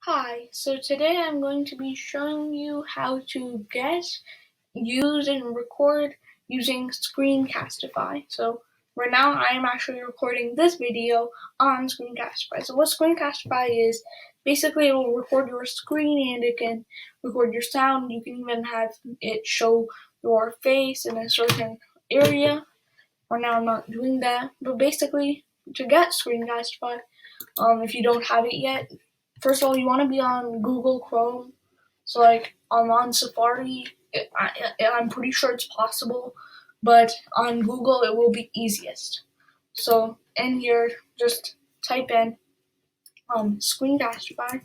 Hi, so today I'm going to be showing you how to use, and record using Screencastify. So right now I am actually recording this video on Screencastify. So what Screencastify is, basically it will record your screen and it can record your sound. You can even have it show your face in a certain area. Right now I'm not doing that, but basically to get Screencastify, if you don't have it yet, first of all, you want to be on Google Chrome. So, like, on Safari, I'm pretty sure it's possible, but on Google, it will be easiest. So, in here, just type in Screencastify,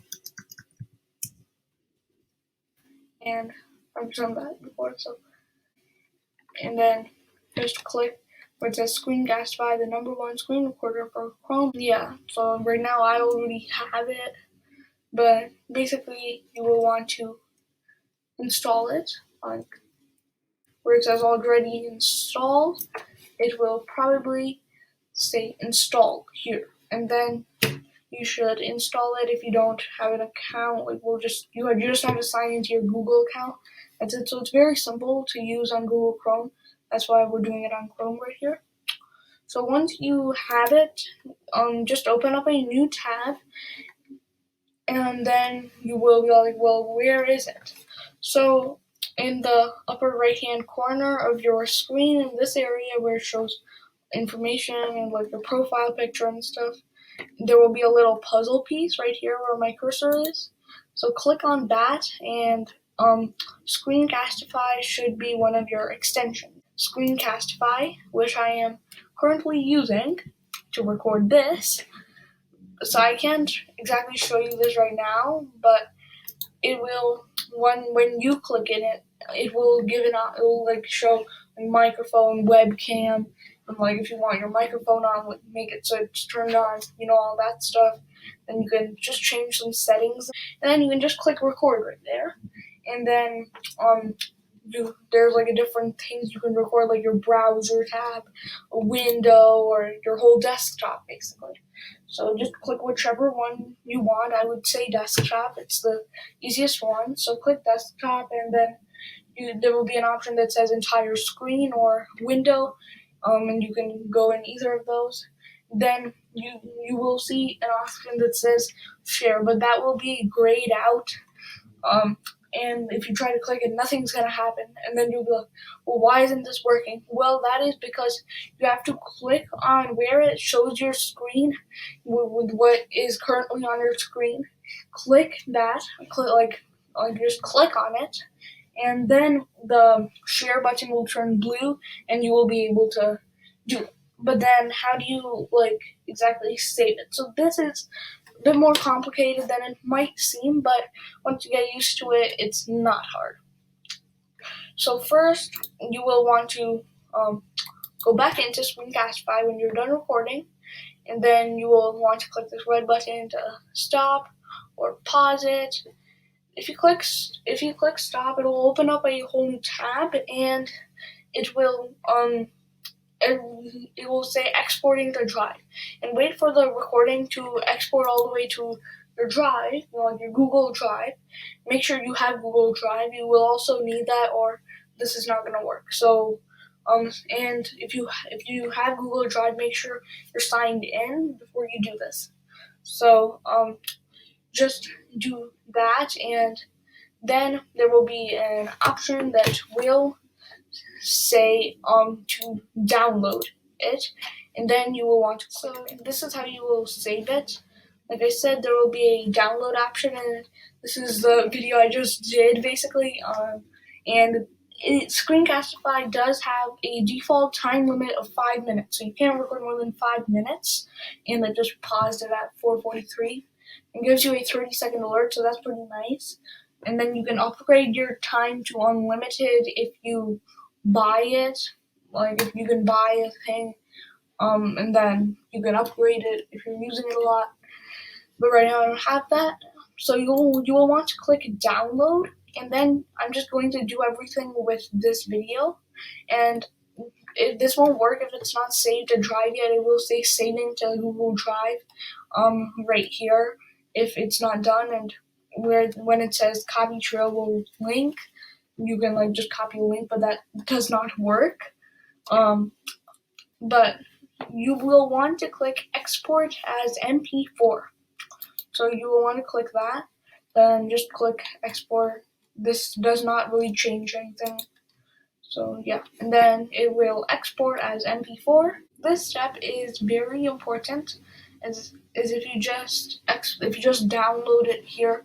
and I've done that before. So, and then just click where it says Screencastify, the #1 screen recorder for Chrome. Yeah, so right now I already have it. But basically, you will want to install it on where it says already installed. It will probably say installed here, and then you should install it. If you don't have an account, it will you just have to sign into your Google account. That's it. So it's very simple to use on Google Chrome. That's why we're doing it on Chrome right here. So once you have it, just open up a new tab, and then you will be like, well, where is it? So in the upper right hand corner of your screen, in this area where it shows information and like your profile picture and stuff, there will be a little puzzle piece right here where my cursor is. So click on that, and Screencastify should be one of your extensions. Screencastify, which I am currently using to record this. So I can't exactly show you this right now, but it will, when you click in it, it will like show a microphone, webcam, and like if you want your microphone on, make it so it's turned on, all that stuff. Then you can just change some settings, and then you can just click record right there, and then there's like a different things you can record, like your browser tab, a window, or your whole desktop basically. So just click whichever one you want. I would say desktop. It's the easiest one. So click desktop, and then there will be an option that says entire screen or window, and you can go in either of those. Then you will see an option that says share, but that will be grayed out. And if you try to click it, nothing's going to happen. And then you'll be like, well, why isn't this working? Well, that is because you have to click on where it shows your screen with what is currently on your screen. Click that, just click on it, and then the share button will turn blue, and you will be able to do it. But then how do you exactly save it? So this is a bit more complicated than it might seem, but once you get used to it, it's not hard. So first, you will want to go back into Screencastify when you're done recording, and then you will want to click this red button to stop or pause it. If you click stop, it will open up a whole new tab, and it will it will say exporting to drive, and wait for the recording to export all the way to your drive, like your Google Drive. Make sure you have Google Drive. You will also need that, or this is not going to work. So, and if you have Google Drive, make sure you're signed in before you do this. So, just do that, and then there will be an option that will say to download it, and then you will want to click. So this is how you will save it. Like I said, there will be a download option, and this is the video I just did basically. And Screencastify does have a default time limit of 5 minutes, so you can't record more than 5 minutes. And it just paused it at 4:43. It gives you a 30-second alert, so that's pretty nice. And then you can upgrade your time to unlimited if you buy it. Like if you can buy a thing, and then you can upgrade it if you're using it a lot. But right now I don't have that, so you will want to click download, and then I'm just going to do everything with this video, and this won't work if it's not saved to Drive yet. It will say saving to Google Drive right here if it's not done, and where when it says copy trailable link, you can just copy a link, but that does not work. But you will want to click export as MP4. So you will want to click that, then just click export. This does not really change anything. So yeah, and then it will export as MP4. This step is very important, as if you just download it here,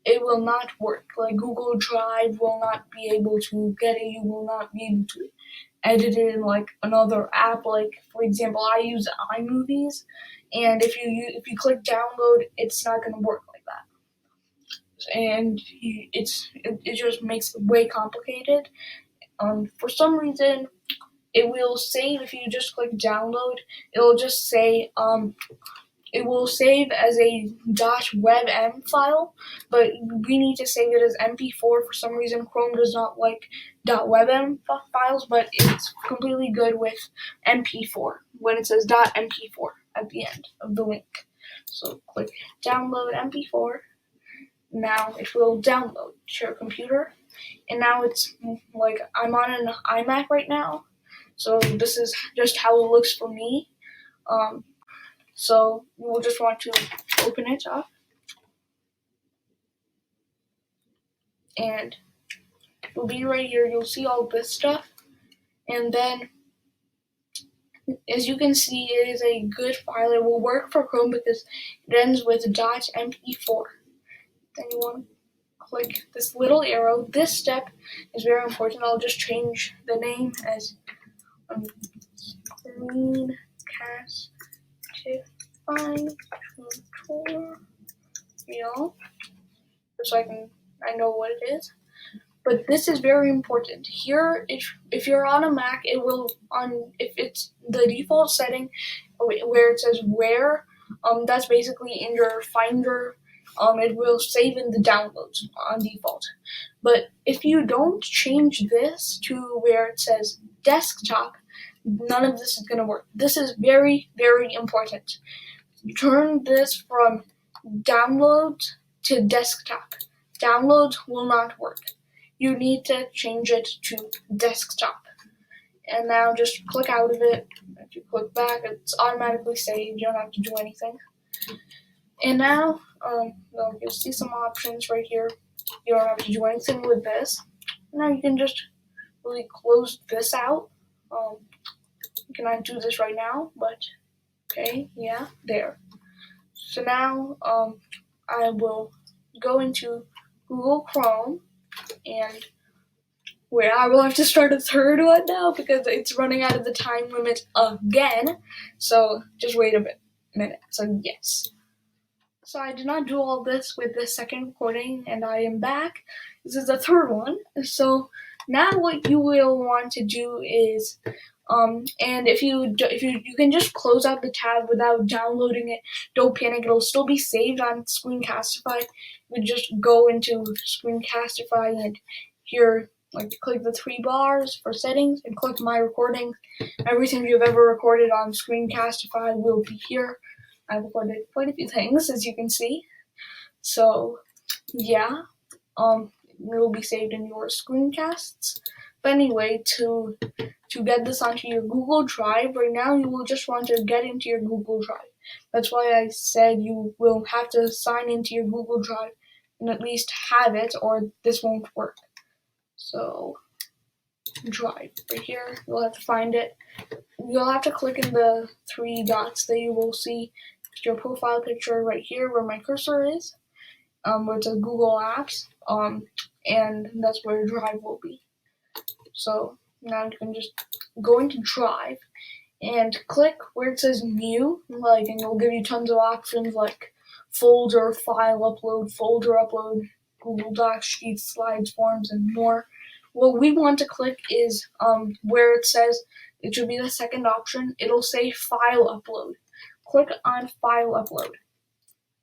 it will not work. Like Google Drive will not be able to get it. You will not be able to edit it in like another app. Like for example, I use iMovies, and if you click download, it's not going to work like that. And it just makes it way complicated. For some reason, it will save if you just click download. It'll just say it will save as a .webm file, but we need to save it as MP4. For some reason, Chrome does not like .webm files, but it's completely good with MP4 when it says .mp4 at the end of the link. So click download MP4. Now it will download to your computer, and now it's like I'm on an iMac right now, so this is just how it looks for me. So we'll just want to open it up, and it'll be right here. You'll see all this stuff, and then as you can see, it is a good file. It will work for Chrome because it ends with .mp4. Then you want to click this little arrow. This step is very important. I'll just change the name as Screencastify tutorial, so I know what it is. But this is very important. Here, if you're on a Mac, if it's the default setting where it says where, that's basically in your Finder. It will save in the downloads on default. But if you don't change this to where it says desktop, none of this is going to work. This is very, very important. Turn this from downloads to desktop. Downloads will not work. You need to change it to desktop. And now just click out of it. If you click back, it's automatically saved. You don't have to do anything. And now, you'll see some options right here. You don't have to do anything with this. Now you can just really close this out. You cannot do this right now, but okay, yeah, there. So now, I will go into Google Chrome, and where I will have to start a third one now because it's running out of the time limit again. So just wait a minute. So yes. So I did not do all this with the second recording, and I am back. This is the third one. So now what you will want to do is, and if you can just close out the tab without downloading it. Don't panic; it'll still be saved on Screencastify. You just go into Screencastify, and here, click the three bars for settings, and click My Recordings. Everything you've ever recorded on Screencastify will be here. I've recorded quite a few things, as you can see. So, yeah, it will be saved in your screencasts. But anyway, to get this onto your Google Drive, right now you will just want to get into your Google Drive. That's why I said you will have to sign into your Google Drive and at least have it, or this won't work. So, Drive, right here, you'll have to find it. You'll have to click in the three dots that you will see your profile picture right here where my cursor is, where it says Google Apps, and that's where Drive will be. So now you can just go into Drive and click where it says New, and it'll give you tons of options like folder, file upload, Google Docs, Sheets, Slides, Forms, and more. What we want to click is where it says, it should be the second option. It'll say File Upload. Click on File Upload,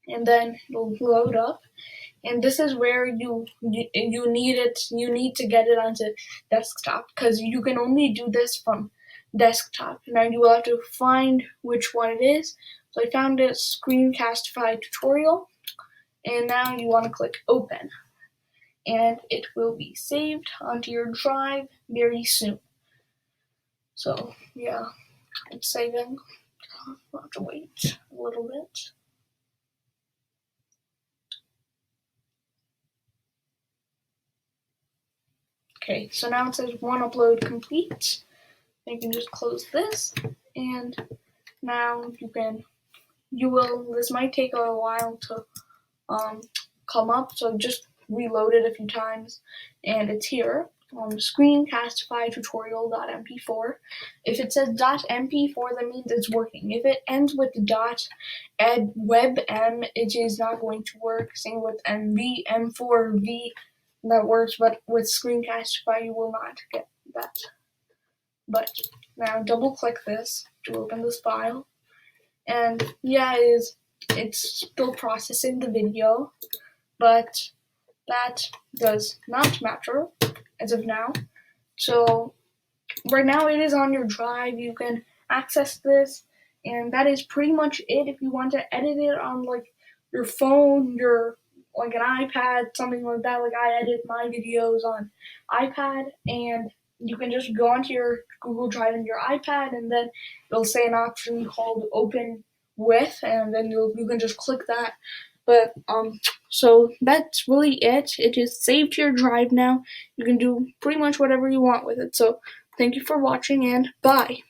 and then it'll load up. And this is where you need it. You need to get it onto desktop because you can only do this from desktop. Now you will have to find which one it is. So I found it, Screencastify tutorial, and now you want to click open, and it will be saved onto your drive very soon. So yeah, it's saving. I'll have to wait a little bit. Okay, so now it says one upload complete. You can just close this, and now this might take a while to come up, so just reload it a few times, and it's here. Screencastify tutorial.mp4. If it says .mp4, that means it's working. If it ends with .webm, it is not going to work. Same with mv, m4v, that works, but with Screencastify you will not get that. But now double click this to open this file, and yeah, it's still processing the video, but that does not matter as of now. So right now it is on your drive. You can access this, and that is pretty much it. If you want to edit it on like your phone, your like an iPad, something like that, like I edit my videos on iPad, and you can just go onto your Google Drive in your iPad, and then it'll say an option called open with, and then you can just click that. But so that's really it. It is saved to your drive now. You can do pretty much whatever you want with it. So thank you for watching, and bye.